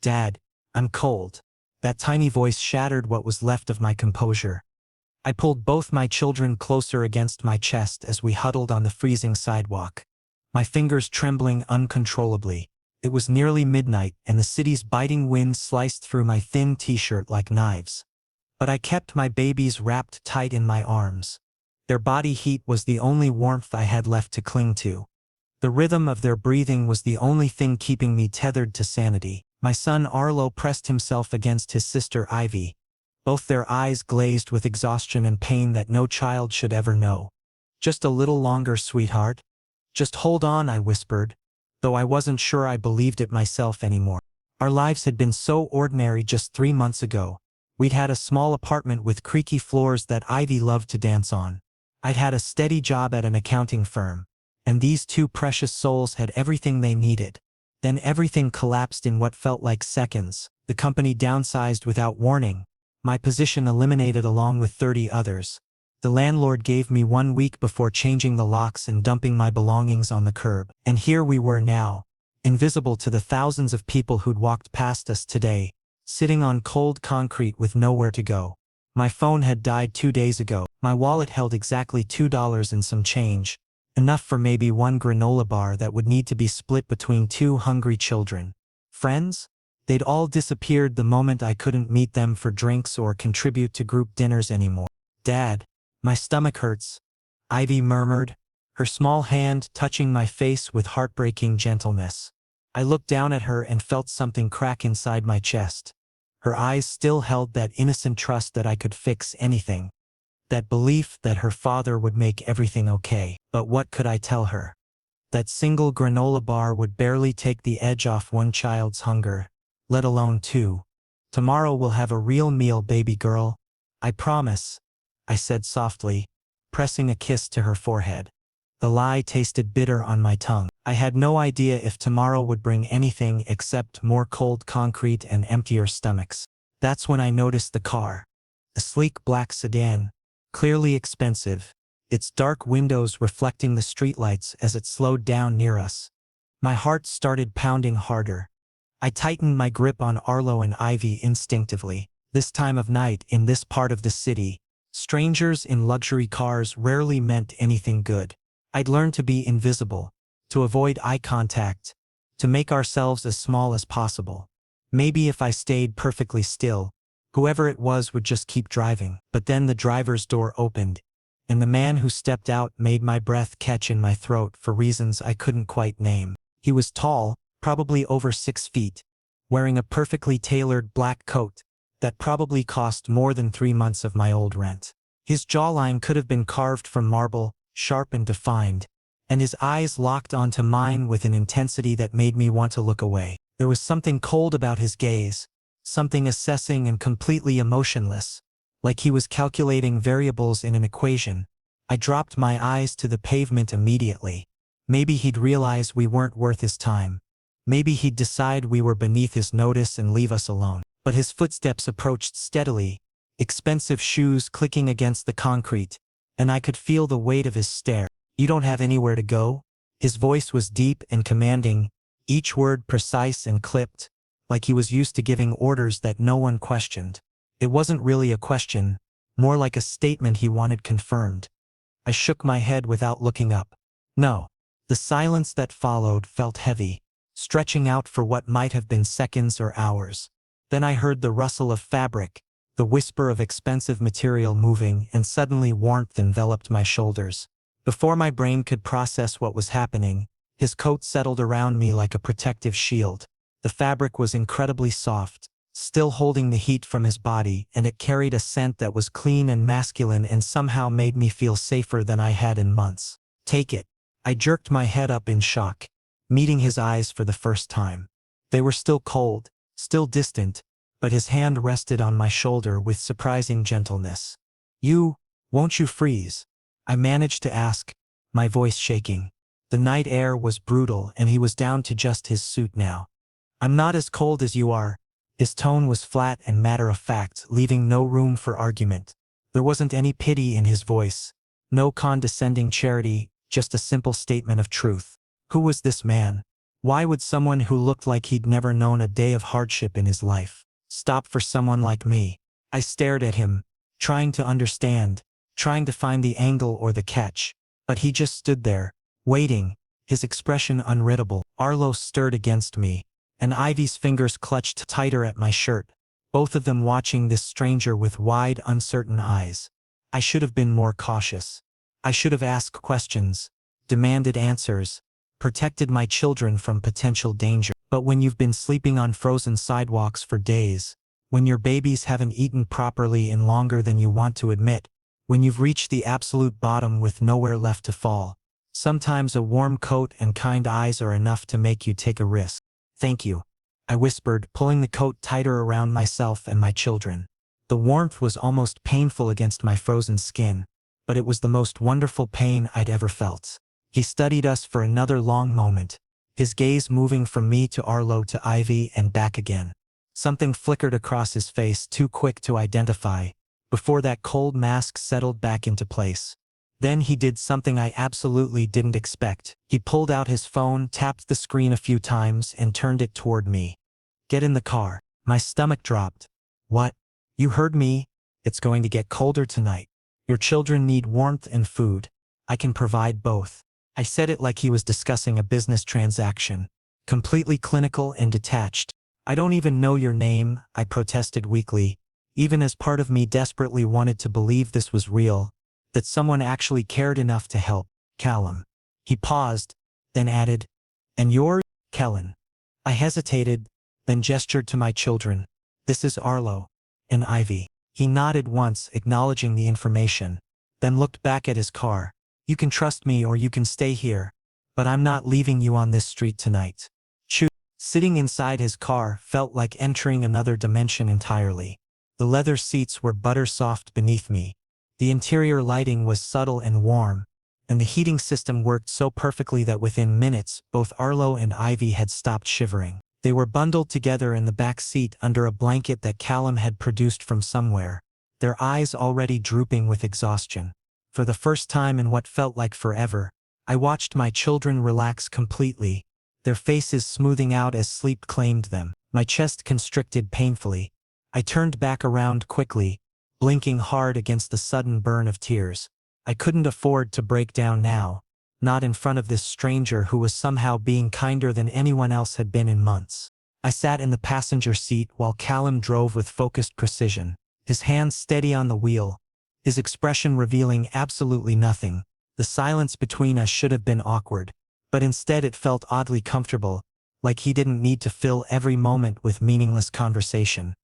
Dad, I'm cold. That tiny voice shattered what was left of my composure. I pulled both my children closer against my chest as we huddled on the freezing sidewalk, my fingers trembling uncontrollably. It was nearly midnight, and the city's biting wind sliced through my thin t-shirt like knives. But I kept my babies wrapped tight in my arms. Their body heat was the only warmth I had left to cling to. The rhythm of their breathing was the only thing keeping me tethered to sanity. My son Arlo pressed himself against his sister Ivy, both their eyes glazed with exhaustion and pain that no child should ever know. "Just a little longer, sweetheart. Just hold on," I whispered, though I wasn't sure I believed it myself anymore. Our lives had been so ordinary just 3 months ago. We'd had a small apartment with creaky floors that Ivy loved to dance on. I'd had a steady job at an accounting firm, and these two precious souls had everything they needed. Then everything collapsed in what felt like seconds. The company downsized without warning, my position eliminated along with 30 others. The landlord gave me 1 week before changing the locks and dumping my belongings on the curb. And here we were now, invisible to the thousands of people who'd walked past us today, sitting on cold concrete with nowhere to go. My phone had died 2 days ago. My wallet held exactly $2 and some change, enough for maybe one granola bar that would need to be split between 2 hungry children. Friends? They'd all disappeared the moment I couldn't meet them for drinks or contribute to group dinners anymore. "Dad, my stomach hurts," Ivy murmured, her small hand touching my face with heartbreaking gentleness. I looked down at her and felt something crack inside my chest. Her eyes still held that innocent trust that I could fix anything, that belief that her father would make everything okay. But what could I tell her? That single granola bar would barely take the edge off one child's hunger, let alone 2. "Tomorrow we'll have a real meal, baby girl. I promise," I said softly, pressing a kiss to her forehead. The lie tasted bitter on my tongue. I had no idea if tomorrow would bring anything except more cold concrete and emptier stomachs. That's when I noticed the car. A sleek black sedan, clearly expensive, its dark windows reflecting the streetlights as it slowed down near us. My heart started pounding harder. I tightened my grip on Arlo and Ivy instinctively. This time of night, in this part of the city, strangers in luxury cars rarely meant anything good. I'd learned to be invisible, to avoid eye contact, to make ourselves as small as possible. Maybe if I stayed perfectly still, whoever it was would just keep driving. But then the driver's door opened, and the man who stepped out made my breath catch in my throat for reasons I couldn't quite name. He was tall, probably over 6 feet, wearing a perfectly tailored black coat that probably cost more than 3 months of my old rent. His jawline could have been carved from marble, sharp and defined, and his eyes locked onto mine with an intensity that made me want to look away. There was something cold about his gaze, something assessing and completely emotionless, like he was calculating variables in an equation. I dropped my eyes to the pavement immediately. Maybe he'd realize we weren't worth his time. Maybe he'd decide we were beneath his notice and leave us alone. But his footsteps approached steadily, expensive shoes clicking against the concrete, and I could feel the weight of his stare. "You don't have anywhere to go?" His voice was deep and commanding, each word precise and clipped, like he was used to giving orders that no one questioned. It wasn't really a question, more like a statement he wanted confirmed. I shook my head without looking up. "No." The silence that followed felt heavy, stretching out for what might have been seconds or hours. Then I heard the rustle of fabric, the whisper of expensive material moving, and suddenly warmth enveloped my shoulders. Before my brain could process what was happening, his coat settled around me like a protective shield. The fabric was incredibly soft, still holding the heat from his body, and it carried a scent that was clean and masculine and somehow made me feel safer than I had in months. "Take it." I jerked my head up in shock, meeting his eyes for the first time. They were still cold, still distant, but his hand rested on my shoulder with surprising gentleness. Won't you freeze?" I managed to ask, my voice shaking. The night air was brutal and he was down to just his suit now. "I'm not as cold as you are." His tone was flat and matter-of-fact, leaving no room for argument. There wasn't any pity in his voice, no condescending charity, just a simple statement of truth. Who was this man? Why would someone who looked like he'd never known a day of hardship in his life stop for someone like me? I stared at him, trying to understand, trying to find the angle or the catch, but he just stood there, waiting, his expression unreadable. Arlo stirred against me, and Ivy's fingers clutched tighter at my shirt, both of them watching this stranger with wide, uncertain eyes. I should have been more cautious. I should have asked questions, demanded answers, protected my children from potential danger. But when you've been sleeping on frozen sidewalks for days, when your babies haven't eaten properly in longer than you want to admit, when you've reached the absolute bottom with nowhere left to fall, sometimes a warm coat and kind eyes are enough to make you take a risk. "Thank you," I whispered, pulling the coat tighter around myself and my children. The warmth was almost painful against my frozen skin, but it was the most wonderful pain I'd ever felt. He studied us for another long moment, his gaze moving from me to Arlo to Ivy and back again. Something flickered across his face, too quick to identify, before that cold mask settled back into place. Then he did something I absolutely didn't expect. He pulled out his phone, tapped the screen a few times, and turned it toward me. "Get in the car." My stomach dropped. "What? You heard me. It's going to get colder tonight. Your children need warmth and food. I can provide both." I said it like he was discussing a business transaction, completely clinical and detached. "I don't even know your name," I protested weakly, even as part of me desperately wanted to believe this was real, that someone actually cared enough to help. "Callum." He paused, then added, "And you're Kellen." I hesitated, then gestured to my children. "This is Arlo and Ivy." He nodded once, acknowledging the information, then looked back at his car. "You can trust me or you can stay here, but I'm not leaving you on this street tonight." Sitting inside his car felt like entering another dimension entirely. The leather seats were butter soft beneath me. The interior lighting was subtle and warm, and the heating system worked so perfectly that within minutes, both Arlo and Ivy had stopped shivering. They were bundled together in the back seat under a blanket that Callum had produced from somewhere, their eyes already drooping with exhaustion. For the first time in what felt like forever, I watched my children relax completely, their faces smoothing out as sleep claimed them. My chest constricted painfully. I turned back around quickly, blinking hard against the sudden burn of tears. I couldn't afford to break down now, not in front of this stranger who was somehow being kinder than anyone else had been in months. I sat in the passenger seat while Callum drove with focused precision, his hands steady on the wheel, his expression revealing absolutely nothing. The silence between us should have been awkward, but instead it felt oddly comfortable, like he didn't need to fill every moment with meaningless conversation.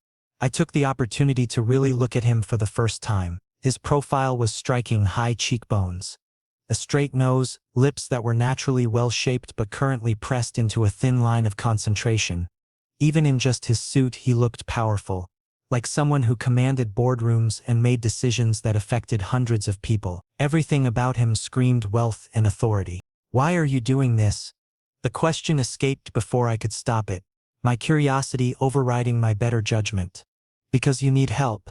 I took the opportunity to really look at him for the first time. His profile was striking: high cheekbones, a straight nose, lips that were naturally well-shaped but currently pressed into a thin line of concentration. Even in just his suit he looked powerful, like someone who commanded boardrooms and made decisions that affected hundreds of people. Everything about him screamed wealth and authority. "Why are you doing this?" The question escaped before I could stop it, my curiosity overriding my better judgment. "Because you need help."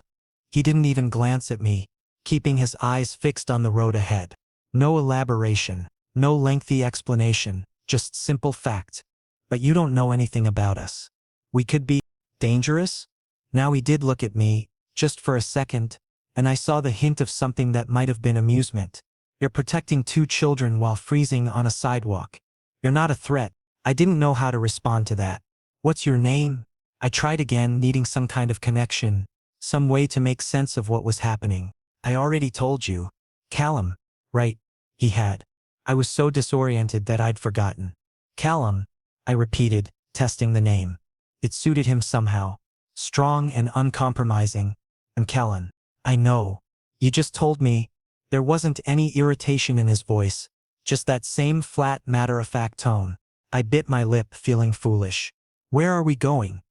He didn't even glance at me, keeping his eyes fixed on the road ahead. No elaboration, no lengthy explanation, just simple fact. "But you don't know anything about us. We could be dangerous?" Now he did look at me, just for a second, and I saw the hint of something that might have been amusement. "You're protecting 2 children while freezing on a sidewalk. You're not a threat." I didn't know how to respond to that. "What's your name?" I tried again, needing some kind of connection, some way to make sense of what was happening. "I already told you. Callum, right?" He had. I was so disoriented that I'd forgotten. "Callum," I repeated, testing the name. It suited him somehow. Strong and uncompromising. "And Kellen." "I know. You just told me." There wasn't any irritation in his voice, just that same flat, matter-of-fact tone. I bit my lip, feeling foolish. "Where are we going?"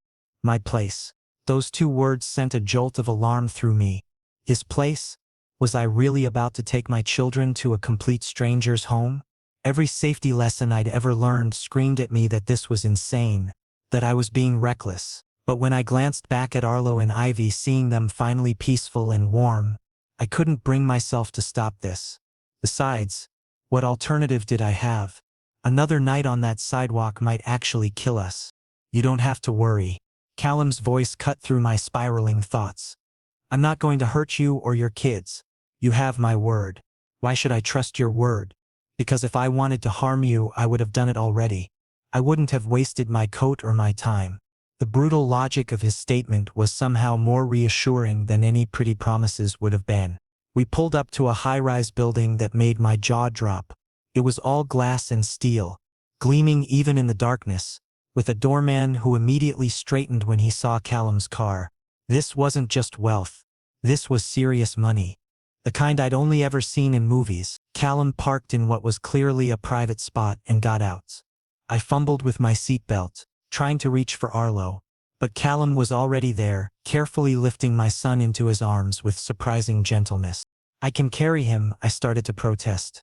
"My place." Those 2 words sent a jolt of alarm through me. His place? Was I really about to take my children to a complete stranger's home? Every safety lesson I'd ever learned screamed at me that this was insane, that I was being reckless. But when I glanced back at Arlo and Ivy, seeing them finally peaceful and warm, I couldn't bring myself to stop this. Besides, what alternative did I have? Another night on that sidewalk might actually kill us. You don't have to worry. Callum's voice cut through my spiraling thoughts. I'm not going to hurt you or your kids. You have my word. Why should I trust your word? Because if I wanted to harm you, I would have done it already. I wouldn't have wasted my coat or my time. The brutal logic of his statement was somehow more reassuring than any pretty promises would have been. We pulled up to a high-rise building that made my jaw drop. It was all glass and steel, gleaming even in the darkness, with a doorman who immediately straightened when he saw Callum's car. This wasn't just wealth. This was serious money. The kind I'd only ever seen in movies. Callum parked in what was clearly a private spot and got out. I fumbled with my seatbelt, trying to reach for Arlo. But Callum was already there, carefully lifting my son into his arms with surprising gentleness. I can carry him, I started to protest.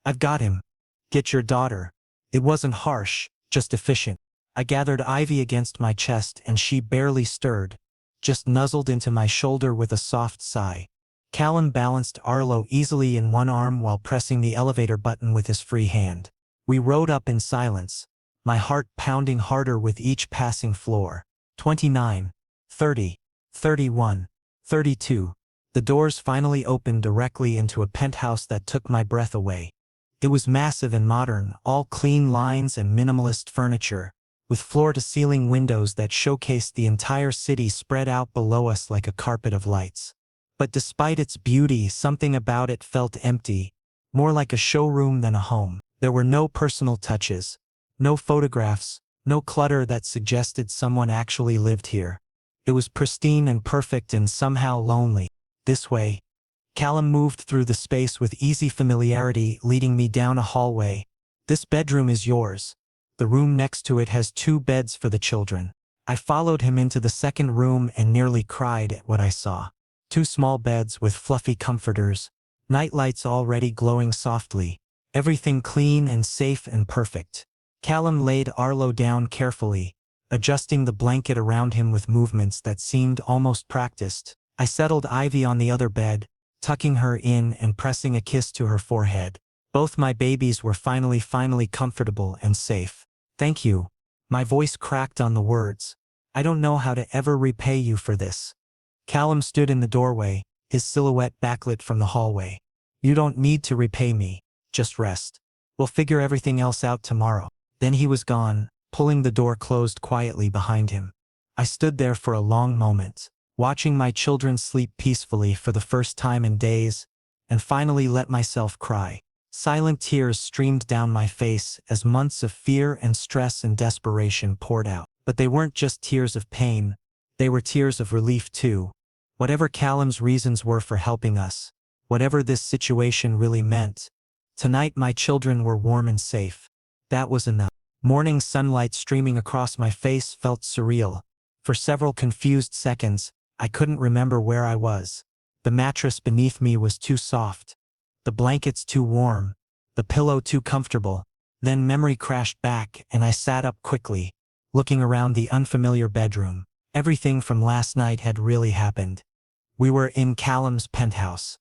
I've got him. Get your daughter. It wasn't harsh, just efficient. I gathered Ivy against my chest and she barely stirred, just nuzzled into my shoulder with a soft sigh. Callum balanced Arlo easily in one arm while pressing the elevator button with his free hand. We rode up in silence, my heart pounding harder with each passing floor. 29, 30, 31, 32. The doors finally opened directly into a penthouse that took my breath away. It was massive and modern, all clean lines and minimalist furniture, with floor-to-ceiling windows that showcased the entire city spread out below us like a carpet of lights. But despite its beauty, something about it felt empty, more like a showroom than a home. There were no personal touches, no photographs, no clutter that suggested someone actually lived here. It was pristine and perfect and somehow lonely. This way. Callum moved through the space with easy familiarity, leading me down a hallway. This bedroom is yours. The room next to it has 2 beds for the children. I followed him into the second room and nearly cried at what I saw. 2 small beds with fluffy comforters, nightlights already glowing softly, everything clean and safe and perfect. Callum laid Arlo down carefully, adjusting the blanket around him with movements that seemed almost practiced. I settled Ivy on the other bed, tucking her in and pressing a kiss to her forehead. Both my babies were finally comfortable and safe. Thank you. My voice cracked on the words. I don't know how to ever repay you for this. Callum stood in the doorway, his silhouette backlit from the hallway. You don't need to repay me. Just rest. We'll figure everything else out tomorrow. Then he was gone, pulling the door closed quietly behind him. I stood there for a long moment, watching my children sleep peacefully for the first time in days, and finally let myself cry. Silent tears streamed down my face as months of fear and stress and desperation poured out. But they weren't just tears of pain, they were tears of relief too. Whatever Callum's reasons were for helping us, whatever this situation really meant, tonight my children were warm and safe. That was enough. Morning sunlight streaming across my face felt surreal. For several confused seconds, I couldn't remember where I was. The mattress beneath me was too soft. The blankets too warm. The pillow too comfortable. Then memory crashed back and I sat up quickly, looking around the unfamiliar bedroom. Everything from last night had really happened. We were in Callum's penthouse.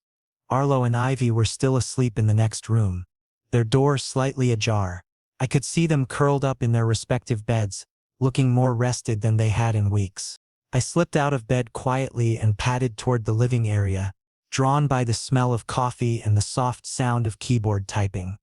Arlo and Ivy were still asleep in the next room, their door slightly ajar. I could see them curled up in their respective beds, looking more rested than they had in weeks. I slipped out of bed quietly and padded toward the living area, drawn by the smell of coffee and the soft sound of keyboard typing.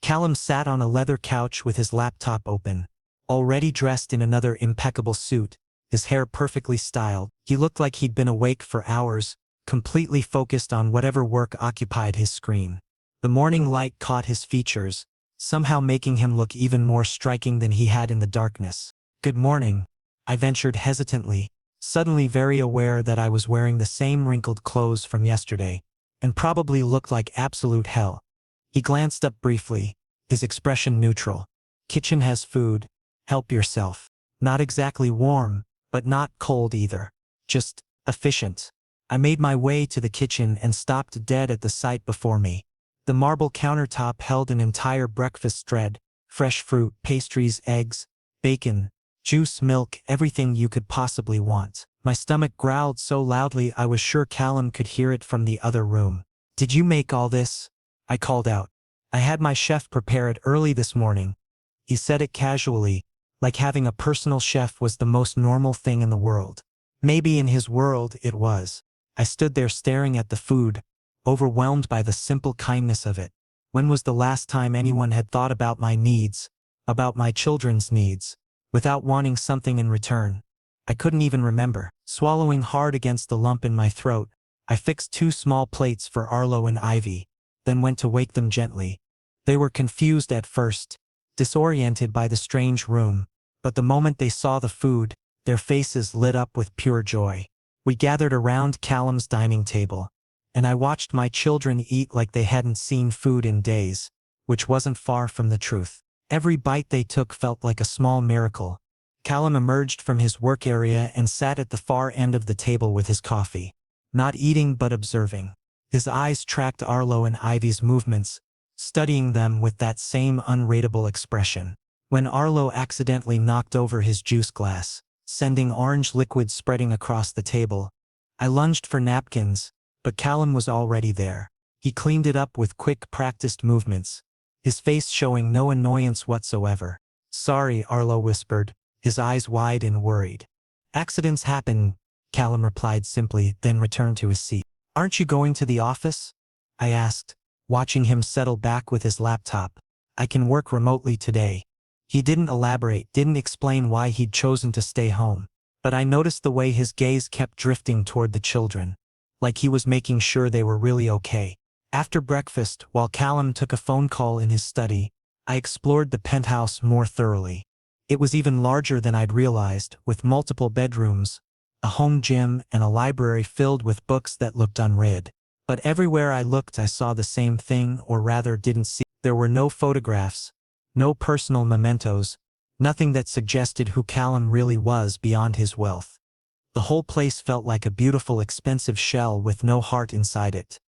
Callum sat on a leather couch with his laptop open, already dressed in another impeccable suit, his hair perfectly styled. He looked like he'd been awake for hours, completely focused on whatever work occupied his screen. The morning light caught his features, somehow making him look even more striking than he had in the darkness. Good morning, I ventured hesitantly, suddenly very aware that I was wearing the same wrinkled clothes from yesterday, and probably looked like absolute hell. He glanced up briefly, his expression neutral. Kitchen has food, help yourself. Not exactly warm, but not cold either. Just efficient. I made my way to the kitchen and stopped dead at the sight before me. The marble countertop held an entire breakfast spread, fresh fruit, pastries, eggs, bacon, juice, milk, everything you could possibly want. My stomach growled so loudly I was sure Callum could hear it from the other room. Did you make all this? I called out. I had my chef prepare it early this morning, He said it casually, like having a personal chef was the most normal thing in the world. Maybe in his world it was. I stood there staring at the food, overwhelmed by the simple kindness of it. When was the last time anyone had thought about my needs, about my children's needs, without wanting something in return? I couldn't even remember. Swallowing hard against the lump in my throat, I fixed 2 small plates for Arlo and Ivy, then went to wake them gently. They were confused at first, disoriented by the strange room, but the moment they saw the food, their faces lit up with pure joy. We gathered around Callum's dining table, and I watched my children eat like they hadn't seen food in days, which wasn't far from the truth. Every bite they took felt like a small miracle. Callum emerged from his work area and sat at the far end of the table with his coffee, not eating but observing. His eyes tracked Arlo and Ivy's movements, studying them with that same unreadable expression. When Arlo accidentally knocked over his juice glass, sending orange liquid spreading across the table, I lunged for napkins, but Callum was already there. He cleaned it up with quick, practiced movements, his face showing no annoyance whatsoever. "Sorry," Arlo whispered, his eyes wide and worried. "Accidents happen," Callum replied simply, then returned to his seat. "Aren't you going to the office?" I asked, watching him settle back with his laptop. "I can work remotely today." He didn't elaborate, didn't explain why he'd chosen to stay home, but I noticed the way his gaze kept drifting toward the children, like he was making sure they were really okay. After breakfast, while Callum took a phone call in his study, I explored the penthouse more thoroughly. It was even larger than I'd realized, with multiple bedrooms, a home gym, and a library filled with books that looked unread. But everywhere I looked I saw the same thing, or rather didn't see. There were no photographs, no personal mementos, nothing that suggested who Callum really was beyond his wealth. The whole place felt like a beautiful, expensive shell with no heart inside it.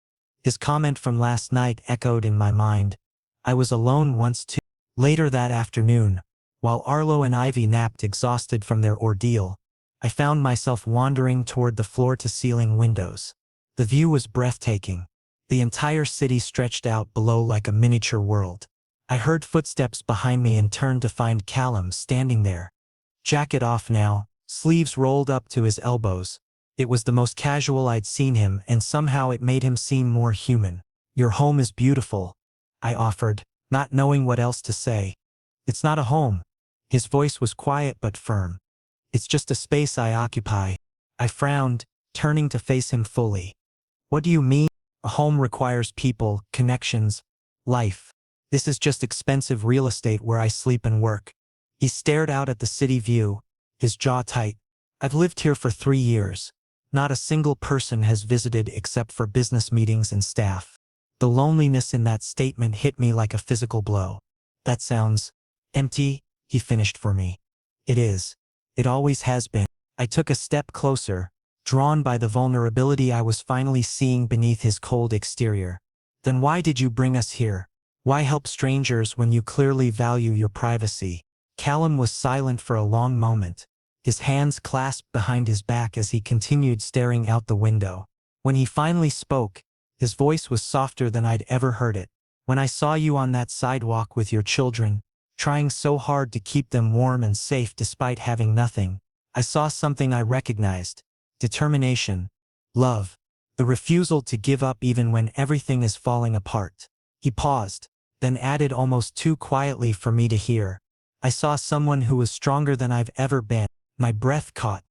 His comment from last night echoed in my mind. I was alone once too. Later that afternoon, while Arlo and Ivy napped exhausted from their ordeal, I found myself wandering toward the floor-to-ceiling windows. The view was breathtaking. The entire city stretched out below like a miniature world. I heard footsteps behind me and turned to find Callum standing there. Jacket off now, sleeves rolled up to his elbows. It was the most casual I'd seen him, and somehow it made him seem more human. "Your home is beautiful," I offered, not knowing what else to say. "It's not a home." His voice was quiet but firm. "It's just a space I occupy." I frowned, turning to face him fully. "What do you mean? A home requires people, connections, life. This is just expensive real estate where I sleep and work." He stared out at the city view, his jaw tight. "I've lived here for 3 years. Not a single person has visited except for business meetings and staff." The loneliness in that statement hit me like a physical blow. "That sounds empty," he finished for me. "It is. It always has been." I took a step closer, drawn by the vulnerability I was finally seeing beneath his cold exterior. "Then why did you bring us here? Why help strangers when you clearly value your privacy?" Callum was silent for a long moment, his hands clasped behind his back as he continued staring out the window. When he finally spoke, his voice was softer than I'd ever heard it. "When I saw you on that sidewalk with your children, trying so hard to keep them warm and safe despite having nothing, I saw something I recognized: determination, love, the refusal to give up even when everything is falling apart." He paused, then added almost too quietly for me to hear, "I saw someone who was stronger than I've ever been." My breath caught.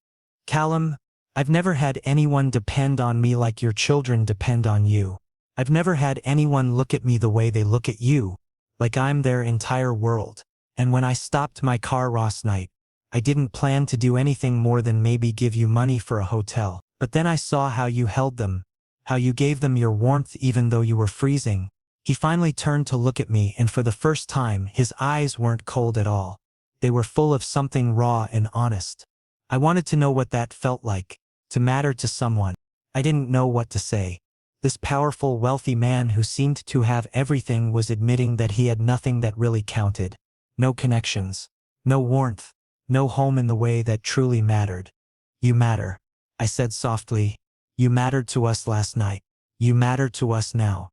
"Callum, I've never had anyone depend on me like your children depend on you. I've never had anyone look at me the way they look at you, like I'm their entire world. And when I stopped my car last night, I didn't plan to do anything more than maybe give you money for a hotel. But then I saw how you held them, how you gave them your warmth even though you were freezing." He finally turned to look at me, and for the first time, his eyes weren't cold at all. They were full of something raw and honest. I wanted to know what that felt like, to matter to someone. I didn't know what to say. This powerful, wealthy man who seemed to have everything was admitting that he had nothing that really counted. No connections, no warmth, no home in the way that truly mattered. "You matter," I said softly. "You mattered to us last night. You matter to us now.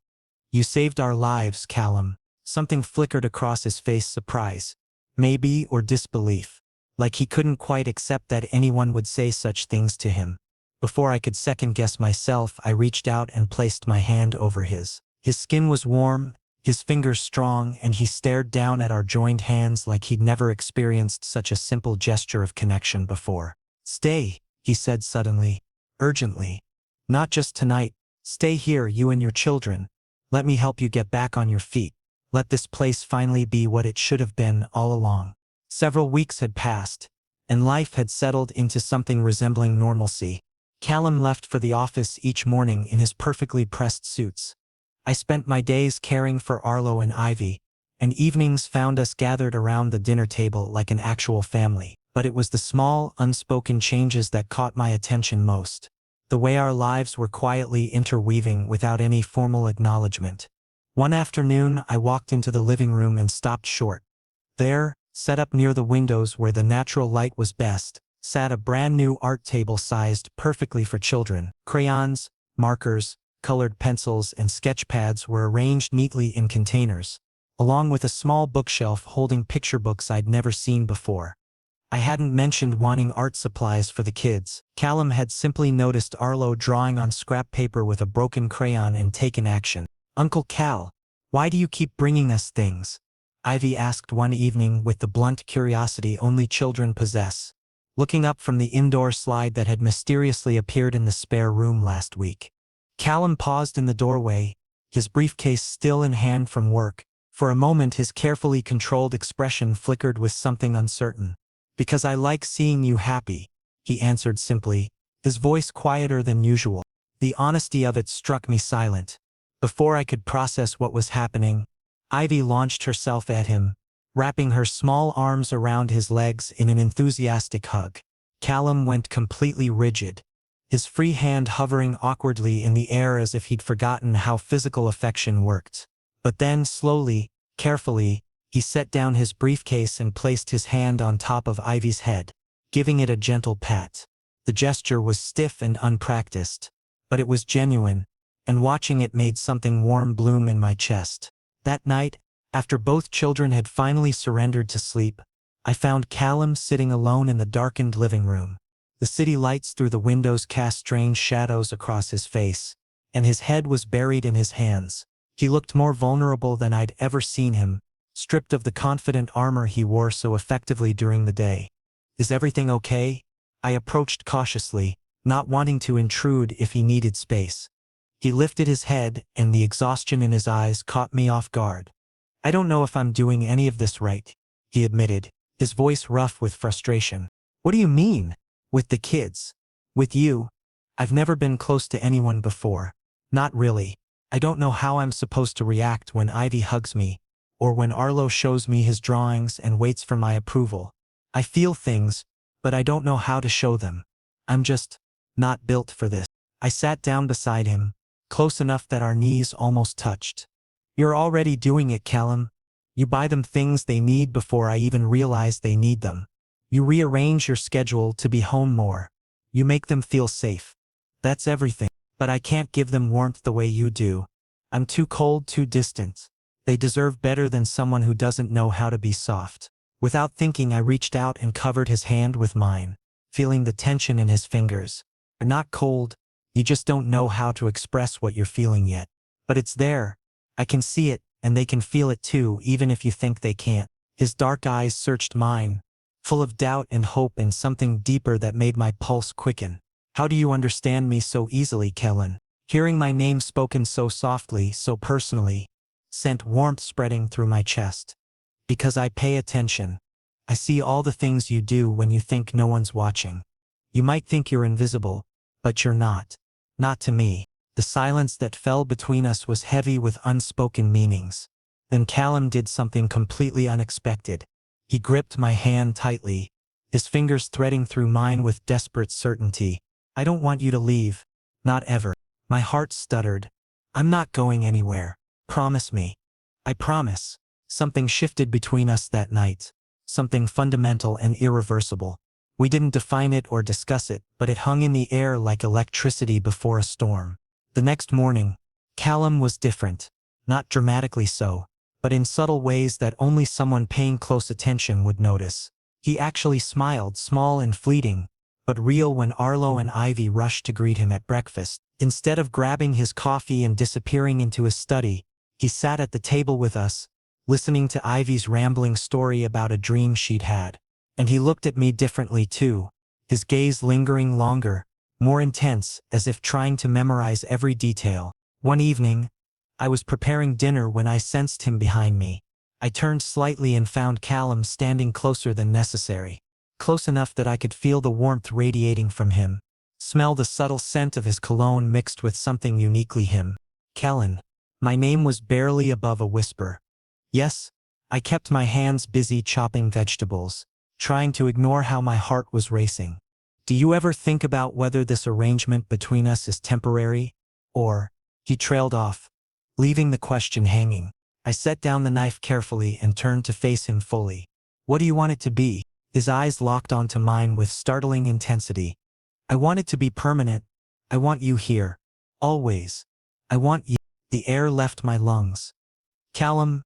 You saved our lives, Callum." Something flickered across his face: surprise. maybe, or disbelief. Like he couldn't quite accept that anyone would say such things to him. Before I could second-guess myself, I reached out and placed my hand over his. His skin was warm, his fingers strong, and he stared down at our joined hands like he'd never experienced such a simple gesture of connection before. "Stay," he said suddenly, urgently. "Not just tonight. Stay here, you and your children. Let me help you get back on your feet. Let this place finally be what it should have been all along." Several weeks had passed, and life had settled into something resembling normalcy. Callum left for the office each morning in his perfectly pressed suits. I spent my days caring for Arlo and Ivy, and evenings found us gathered around the dinner table like an actual family. But it was the small, unspoken changes that caught my attention most. The way our lives were quietly interweaving without any formal acknowledgement. One afternoon, I walked into the living room and stopped short. There, set up near the windows where the natural light was best, sat a brand new art table sized perfectly for children. Crayons, markers, colored pencils, and sketch pads were arranged neatly in containers, along with a small bookshelf holding picture books I'd never seen before. I hadn't mentioned wanting art supplies for the kids. Callum had simply noticed Arlo drawing on scrap paper with a broken crayon and taken action. "Uncle Cal, why do you keep bringing us things?" Ivy asked one evening with the blunt curiosity only children possess, looking up from the indoor slide that had mysteriously appeared in the spare room last week. Callum paused in the doorway, his briefcase still in hand from work. For a moment his carefully controlled expression flickered with something uncertain. "Because I like seeing you happy," he answered simply, his voice quieter than usual. The honesty of it struck me silent. Before I could process what was happening, Ivy launched herself at him, wrapping her small arms around his legs in an enthusiastic hug. Callum went completely rigid, his free hand hovering awkwardly in the air as if he'd forgotten how physical affection worked. But then, slowly, carefully, he set down his briefcase and placed his hand on top of Ivy's head, giving it a gentle pat. The gesture was stiff and unpracticed, but it was genuine, and watching it made something warm bloom in my chest. That night, after both children had finally surrendered to sleep, I found Callum sitting alone in the darkened living room. The city lights through the windows cast strange shadows across his face, and his head was buried in his hands. He looked more vulnerable than I'd ever seen him, stripped of the confident armor he wore so effectively during the day. "Is everything okay?" I approached cautiously, not wanting to intrude if he needed space. He lifted his head, and the exhaustion in his eyes caught me off guard. "I don't know if I'm doing any of this right," he admitted, his voice rough with frustration. "What do you mean? With the kids? With you? I've never been close to anyone before. Not really. I don't know how I'm supposed to react when Ivy hugs me, or when Arlo shows me his drawings and waits for my approval. I feel things, but I don't know how to show them. I'm just not built for this." I sat down beside him, close enough that our knees almost touched. "You're already doing it, Callum. You buy them things they need before I even realize they need them. You rearrange your schedule to be home more. You make them feel safe. That's everything. But I can't give them warmth the way you do. I'm too cold, too distant. They deserve better than someone who doesn't know how to be soft." Without thinking, I reached out and covered his hand with mine, feeling the tension in his fingers. "You're not cold. You just don't know how to express what you're feeling yet. But it's there. I can see it, and they can feel it too, even if you think they can't." His dark eyes searched mine, full of doubt and hope and something deeper that made my pulse quicken. "How do you understand me so easily, Kellen?" Hearing my name spoken so softly, so personally, sent warmth spreading through my chest. "Because I pay attention. I see all the things you do when you think no one's watching. You might think you're invisible, but you're not. Not to me." The silence that fell between us was heavy with unspoken meanings. Then Callum did something completely unexpected. He gripped my hand tightly, his fingers threading through mine with desperate certainty. "I don't want you to leave. Not ever." My heart stuttered. "I'm not going anywhere. Promise me." "I promise." Something shifted between us that night. Something fundamental and irreversible. We didn't define it or discuss it, but it hung in the air like electricity before a storm. The next morning, Callum was different. Not dramatically so, but in subtle ways that only someone paying close attention would notice. He actually smiled, small and fleeting, but real, when Arlo and Ivy rushed to greet him at breakfast. Instead of grabbing his coffee and disappearing into his study, he sat at the table with us, listening to Ivy's rambling story about a dream she'd had. And he looked at me differently too, his gaze lingering longer, more intense, as if trying to memorize every detail. One evening, I was preparing dinner when I sensed him behind me. I turned slightly and found Callum standing closer than necessary, close enough that I could feel the warmth radiating from him, smell the subtle scent of his cologne mixed with something uniquely him. Kellen. My name was barely above a whisper. Yes, I kept my hands busy chopping vegetables, trying to ignore how my heart was racing. Do you ever think about whether this arrangement between us is temporary? Or, he trailed off, leaving the question hanging. I set down the knife carefully and turned to face him fully. What do you want it to be? His eyes locked onto mine with startling intensity. I want it to be permanent. I want you here. Always. I want you. The air left my lungs. Callum,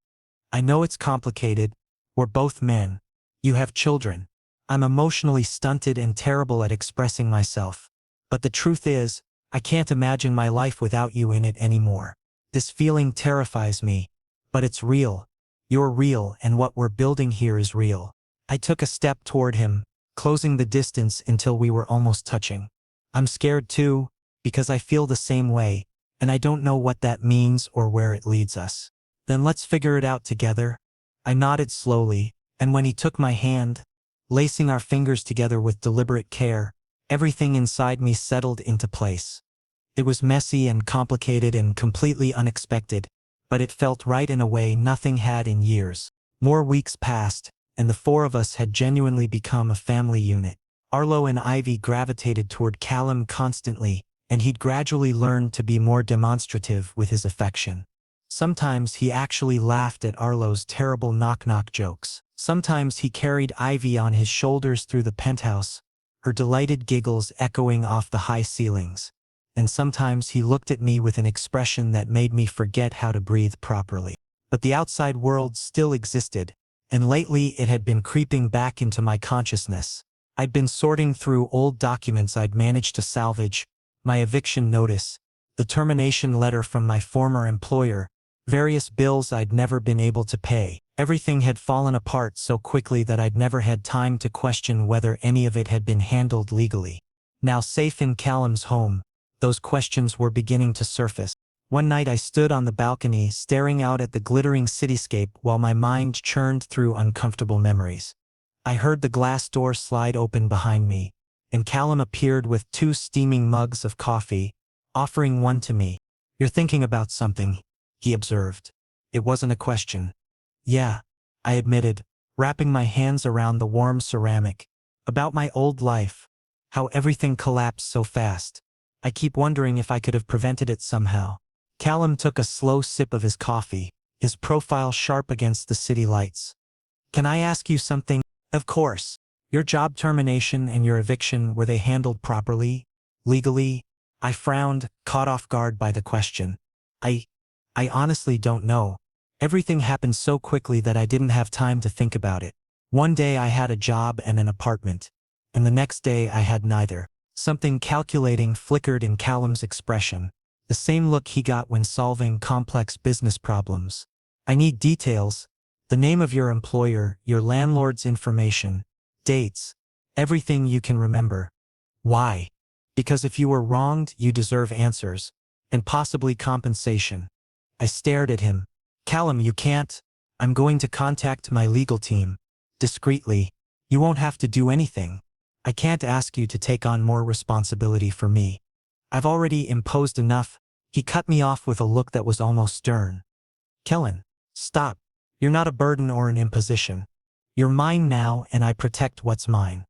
I know it's complicated. We're both men. You have children. I'm emotionally stunted and terrible at expressing myself. But the truth is, I can't imagine my life without you in it anymore. This feeling terrifies me. But it's real. You're real, and what we're building here is real. I took a step toward him, closing the distance until we were almost touching. I'm scared too, because I feel the same way, and I don't know what that means or where it leads us. Then let's figure it out together. I nodded slowly, and when he took my hand, lacing our fingers together with deliberate care, everything inside me settled into place. It was messy and complicated and completely unexpected, but it felt right in a way nothing had in years. More weeks passed, and the four of us had genuinely become a family unit. Arlo and Ivy gravitated toward Callum constantly, and he'd gradually learned to be more demonstrative with his affection. Sometimes he actually laughed at Arlo's terrible knock-knock jokes. Sometimes he carried Ivy on his shoulders through the penthouse, her delighted giggles echoing off the high ceilings. And sometimes he looked at me with an expression that made me forget how to breathe properly. But the outside world still existed, and lately it had been creeping back into my consciousness. I'd been sorting through old documents I'd managed to salvage, my eviction notice, the termination letter from my former employer, various bills I'd never been able to pay. Everything had fallen apart so quickly that I'd never had time to question whether any of it had been handled legally. Now safe in Callum's home, those questions were beginning to surface. One night I stood on the balcony staring out at the glittering cityscape while my mind churned through uncomfortable memories. I heard the glass door slide open behind me, and Callum appeared with 2 steaming mugs of coffee, offering one to me. You're thinking about something, he observed. It wasn't a question. Yeah, I admitted, wrapping my hands around the warm ceramic. About my old life, how everything collapsed so fast. I keep wondering if I could have prevented it somehow. Callum took a slow sip of his coffee, his profile sharp against the city lights. Can I ask you something? Of course. Your job termination and your eviction, were they handled properly? Legally? I frowned, caught off guard by the question. I honestly don't know. Everything happened so quickly that I didn't have time to think about it. One day I had a job and an apartment, and the next day I had neither. Something calculating flickered in Callum's expression, the same look he got when solving complex business problems. I need details, the name of your employer, your landlord's information, dates, everything you can remember. Why? Because if you were wronged, you deserve answers, and possibly compensation. I stared at him. Callum, you can't. I'm going to contact my legal team. Discreetly. You won't have to do anything. I can't ask you to take on more responsibility for me. I've already imposed enough. He cut me off with a look that was almost stern. Kellen, stop. You're not a burden or an imposition. You're mine now, and I protect what's mine.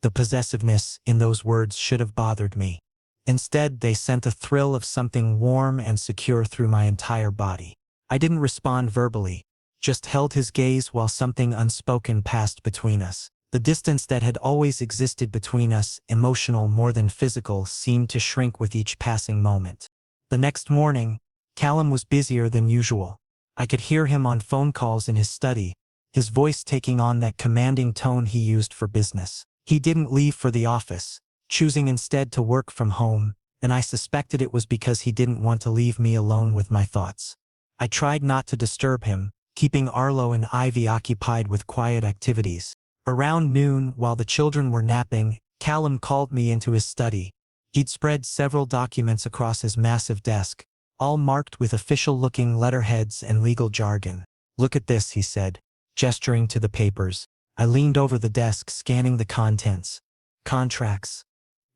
The possessiveness in those words should have bothered me. Instead, they sent a thrill of something warm and secure through my entire body. I didn't respond verbally, just held his gaze while something unspoken passed between us. The distance that had always existed between us, emotional more than physical, seemed to shrink with each passing moment. The next morning, Callum was busier than usual. I could hear him on phone calls in his study, his voice taking on that commanding tone he used for business. He didn't leave for the office, choosing instead to work from home, and I suspected it was because he didn't want to leave me alone with my thoughts. I tried not to disturb him, keeping Arlo and Ivy occupied with quiet activities. Around noon, while the children were napping, Callum called me into his study. He'd spread several documents across his massive desk, all marked with official-looking letterheads and legal jargon. "Look at this," he said, gesturing to the papers. I leaned over the desk, scanning the contents. Contracts,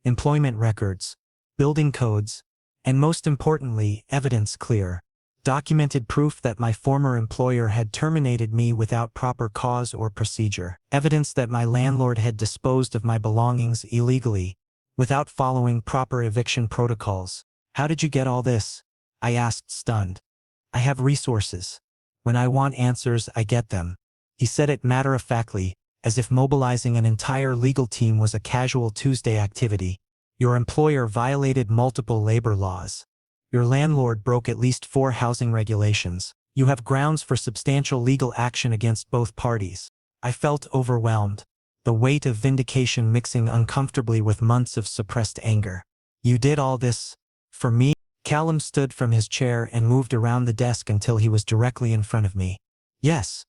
employment records, building codes, and most importantly, evidence clear. Documented proof that my former employer had terminated me without proper cause or procedure. Evidence that my landlord had disposed of my belongings illegally, without following proper eviction protocols. "How did you get all this?" I asked, stunned. "I have resources. When I want answers, I get them." He said it matter-of-factly, as if mobilizing an entire legal team was a casual Tuesday activity. "Your employer violated multiple labor laws. Your landlord broke at least 4 housing regulations. You have grounds for substantial legal action against both parties." I felt overwhelmed, the weight of vindication mixing uncomfortably with months of suppressed anger. "You did all this for me?" Callum stood from his chair and moved around the desk until he was directly in front of me. "Yes.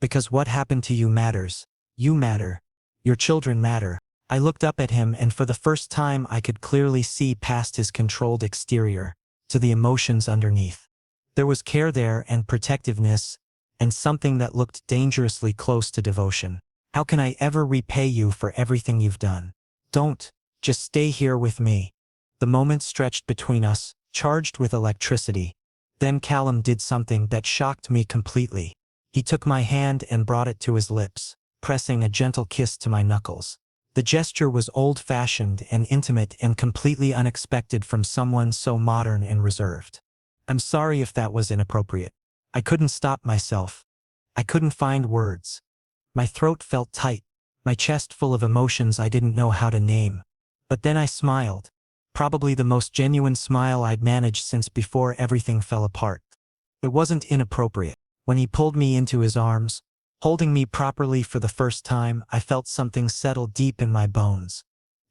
Because what happened to you matters. You matter. Your children matter." I looked up at him, and for the first time I could clearly see past his controlled exterior to the emotions underneath. There was care there, and protectiveness, and something that looked dangerously close to devotion. "How can I ever repay you for everything you've done? Don't. Just stay here with me." The moment stretched between us, charged with electricity. Then Callum did something that shocked me completely. He took my hand and brought it to his lips, pressing a gentle kiss to my knuckles. The gesture was old-fashioned and intimate and completely unexpected from someone so modern and reserved. I'm sorry if that was inappropriate. I couldn't stop myself. I couldn't find words. My throat felt tight, my chest full of emotions I didn't know how to name. But then I smiled. Probably the most genuine smile I'd managed since before everything fell apart. It wasn't inappropriate. When he pulled me into his arms, holding me properly for the first time, I felt something settle deep in my bones.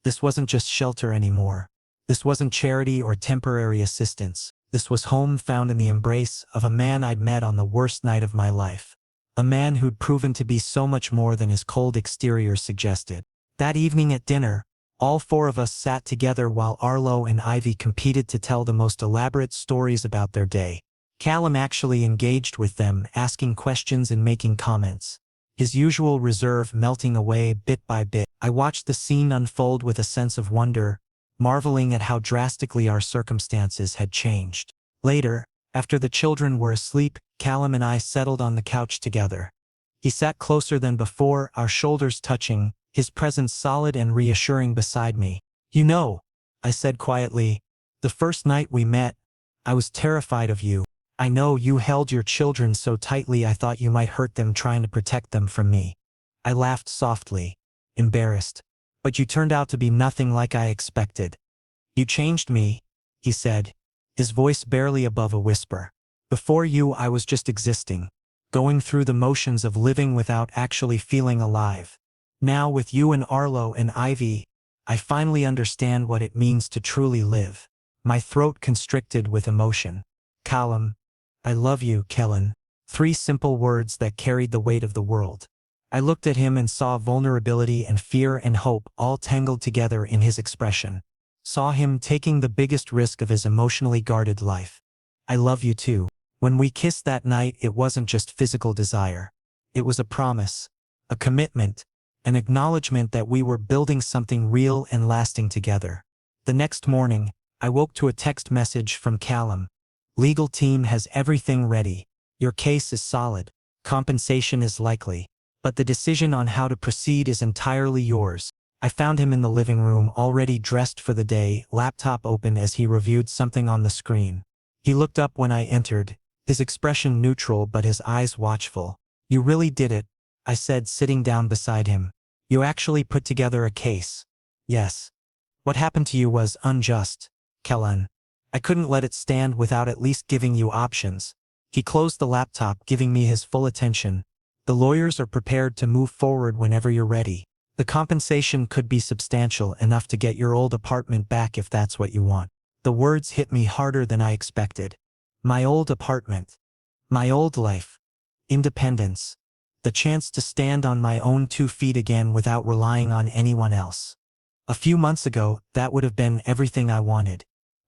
This wasn't just shelter anymore. This wasn't charity or temporary assistance. This was home, found in the embrace of a man I'd met on the worst night of my life. A man who'd proven to be so much more than his cold exterior suggested. That evening at dinner, all 4 of us sat together while Arlo and Ivy competed to tell the most elaborate stories about their day. Callum actually engaged with them, asking questions and making comments, his usual reserve melting away bit by bit. I watched the scene unfold with a sense of wonder, marveling at how drastically our circumstances had changed. Later, after the children were asleep, Callum and I settled on the couch together. He sat closer than before, our shoulders touching, his presence solid and reassuring beside me. "You know," I said quietly, "the first night we met, I was terrified of you. I know you held your children so tightly I thought you might hurt them trying to protect them from me." I laughed softly, embarrassed. "But you turned out to be nothing like I expected." "You changed me," he said, his voice barely above a whisper. "Before you, I was just existing, going through the motions of living without actually feeling alive. Now with you and Arlo and Ivy, I finally understand what it means to truly live." My throat constricted with emotion. "Callum, I love you, Kellen." 3 simple words that carried the weight of the world. I looked at him and saw vulnerability and fear and hope all tangled together in his expression. Saw him taking the biggest risk of his emotionally guarded life. "I love you too." When we kissed that night, it wasn't just physical desire. It was a promise, a commitment, an acknowledgement that we were building something real and lasting together. The next morning, I woke to a text message from Callum. "Legal team has everything ready. Your case is solid. Compensation is likely. But the decision on how to proceed is entirely yours." I found him in the living room, already dressed for the day, laptop open as he reviewed something on the screen. He looked up when I entered, his expression neutral but his eyes watchful. "You really did it," I said, sitting down beside him. "You actually put together a case." "Yes. What happened to you was unjust, Kellen. I couldn't let it stand without at least giving you options." He closed the laptop, giving me his full attention. The lawyers are prepared to move forward whenever you're ready. The compensation could be substantial, enough to get your old apartment back if that's what you want. The words hit me harder than I expected. My old apartment. My old life. Independence. The chance to stand on my own 2 feet again without relying on anyone else. A few months ago, that would have been everything I wanted.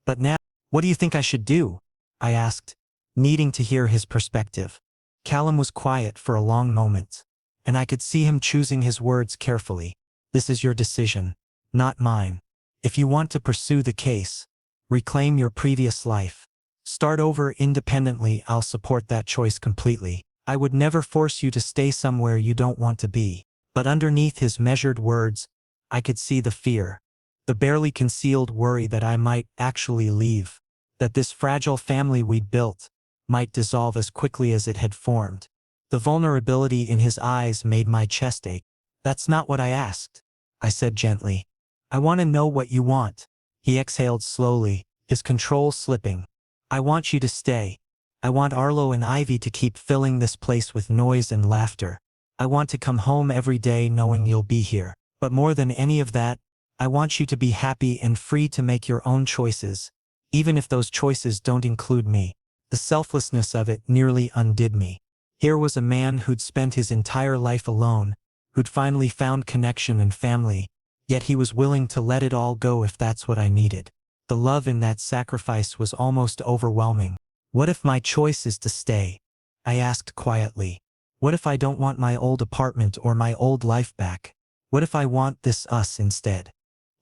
But now, what do you think I should do? I asked, needing to hear his perspective. Callum was quiet for a long moment, and I could see him choosing his words carefully. This is your decision, not mine. If you want to pursue the case, reclaim your previous life, start over independently, I'll support that choice completely. I would never force you to stay somewhere you don't want to be. But underneath his measured words, I could see the fear, the barely concealed worry that I might actually leave, that this fragile family we'd built might dissolve as quickly as it had formed. The vulnerability in his eyes made my chest ache. That's not what I asked, I said gently. I want to know what you want. He exhaled slowly, his control slipping. I want you to stay. I want Arlo and Ivy to keep filling this place with noise and laughter. I want to come home every day knowing you'll be here. But more than any of that, I want you to be happy and free to make your own choices, even if those choices don't include me. The selflessness of it nearly undid me. Here was a man who'd spent his entire life alone, who'd finally found connection and family, yet he was willing to let it all go if that's what I needed. The love in that sacrifice was almost overwhelming. What if my choice is to stay? I asked quietly. What if I don't want my old apartment or my old life back? What if I want this us instead?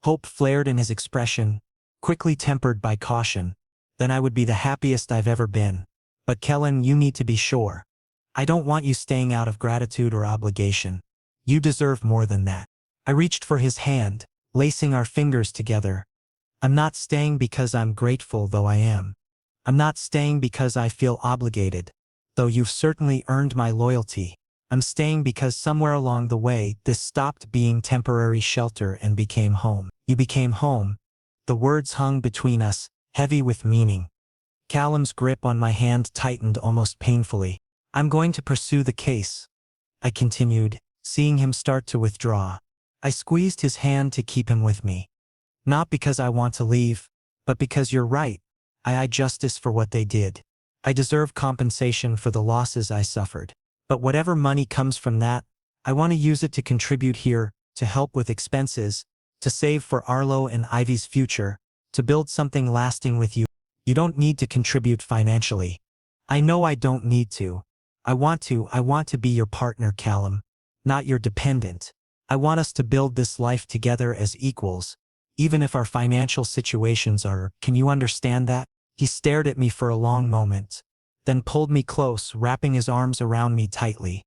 Hope flared in his expression, quickly tempered by caution. Then I would be the happiest I've ever been. But Kellen, you need to be sure. I don't want you staying out of gratitude or obligation. You deserve more than that. I reached for his hand, lacing our fingers together. I'm not staying because I'm grateful, though I am. I'm not staying because I feel obligated, though you've certainly earned my loyalty. I'm staying because somewhere along the way, this stopped being temporary shelter and became home. You became home. The words hung between us, heavy with meaning. Callum's grip on my hand tightened almost painfully. I'm going to pursue the case, I continued, seeing him start to withdraw. I squeezed his hand to keep him with me. Not because I want to leave, but because you're right. I owe justice for what they did. I deserve compensation for the losses I suffered. But whatever money comes from that, I want to use it to contribute here, to help with expenses, to save for Arlo and Ivy's future, to build something lasting with you. You don't need to contribute financially. I know I don't need to. I want to be your partner, Callum, not your dependent. I want us to build this life together as equals, even if our financial situations are, can you understand that? He stared at me for a long moment, then pulled me close, wrapping his arms around me tightly.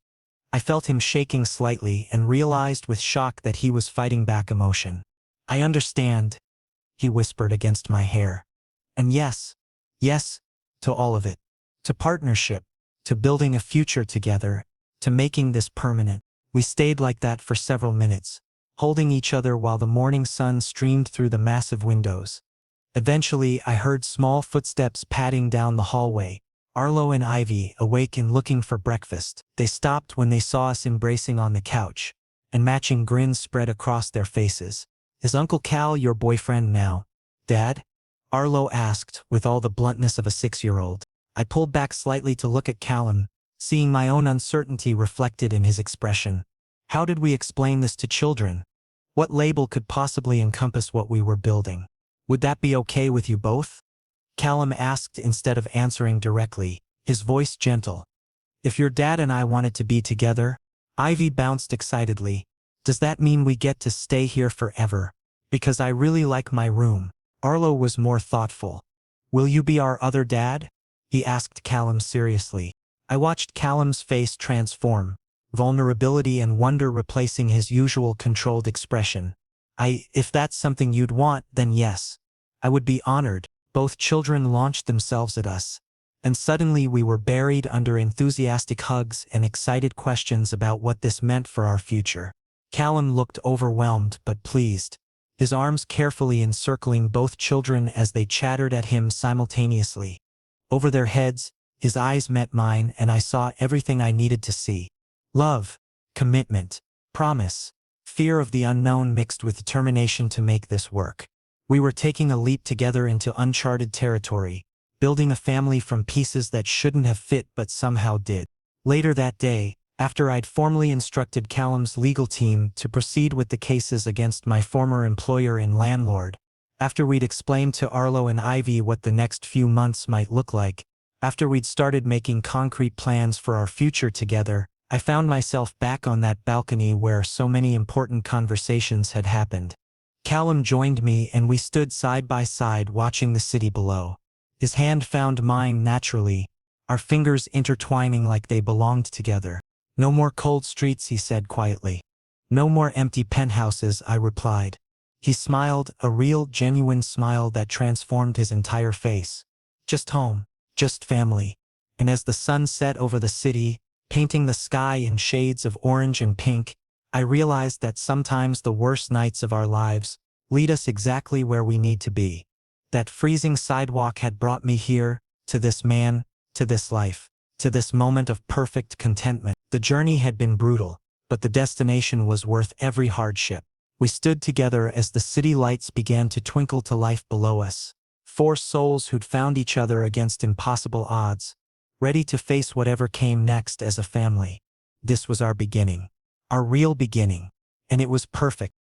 I felt him shaking slightly and realized with shock that he was fighting back emotion. I understand, he whispered against my hair. And yes, to all of it. To partnership, to building a future together, to making this permanent. We stayed like that for several minutes, holding each other while the morning sun streamed through the massive windows. Eventually, I heard small footsteps padding down the hallway. Arlo and Ivy, awake and looking for breakfast. They stopped when they saw us embracing on the couch, and matching grins spread across their faces. Is Uncle Cal your boyfriend now, Dad? Arlo asked, with all the bluntness of a 6-year-old. I pulled back slightly to look at Callum, seeing my own uncertainty reflected in his expression. How did we explain this to children? What label could possibly encompass what we were building? Would that be okay with you both? Callum asked instead of answering directly, his voice gentle. If your dad and I wanted to be together, Ivy bounced excitedly. Does that mean we get to stay here forever? Because I really like my room. Arlo was more thoughtful. Will you be our other dad? He asked Callum seriously. I watched Callum's face transform, vulnerability and wonder replacing his usual controlled expression. If that's something you'd want, then yes. I would be honored. Both children launched themselves at us, and suddenly we were buried under enthusiastic hugs and excited questions about what this meant for our future. Callum looked overwhelmed but pleased, his arms carefully encircling both children as they chattered at him simultaneously. Over their heads, His eyes met mine and I saw everything I needed to see. Love, commitment, promise, fear of the unknown mixed with determination to make this work. We were taking a leap together into uncharted territory, building a family from pieces that shouldn't have fit but somehow did. Later that day, after I'd formally instructed Callum's legal team to proceed with the cases against my former employer and landlord, after we'd explained to Arlo and Ivy what the next few months might look like, after we'd started making concrete plans for our future together, I found myself back on that balcony where so many important conversations had happened. Callum joined me and we stood side by side watching the city below. His hand found mine naturally, our fingers intertwining like they belonged together. "No more cold streets," he said quietly. "No more empty penthouses," I replied. He smiled, a real, genuine smile that transformed his entire face. "Just home, just family." And as the sun set over the city, painting the sky in shades of orange and pink, I realized that sometimes the worst nights of our lives lead us exactly where we need to be. That freezing sidewalk had brought me here, to this man, to this life, to this moment of perfect contentment. The journey had been brutal, but the destination was worth every hardship. We stood together as the city lights began to twinkle to life below us. Four souls who'd found each other against impossible odds, ready to face whatever came next as a family. This was our beginning. Our real beginning. And it was perfect.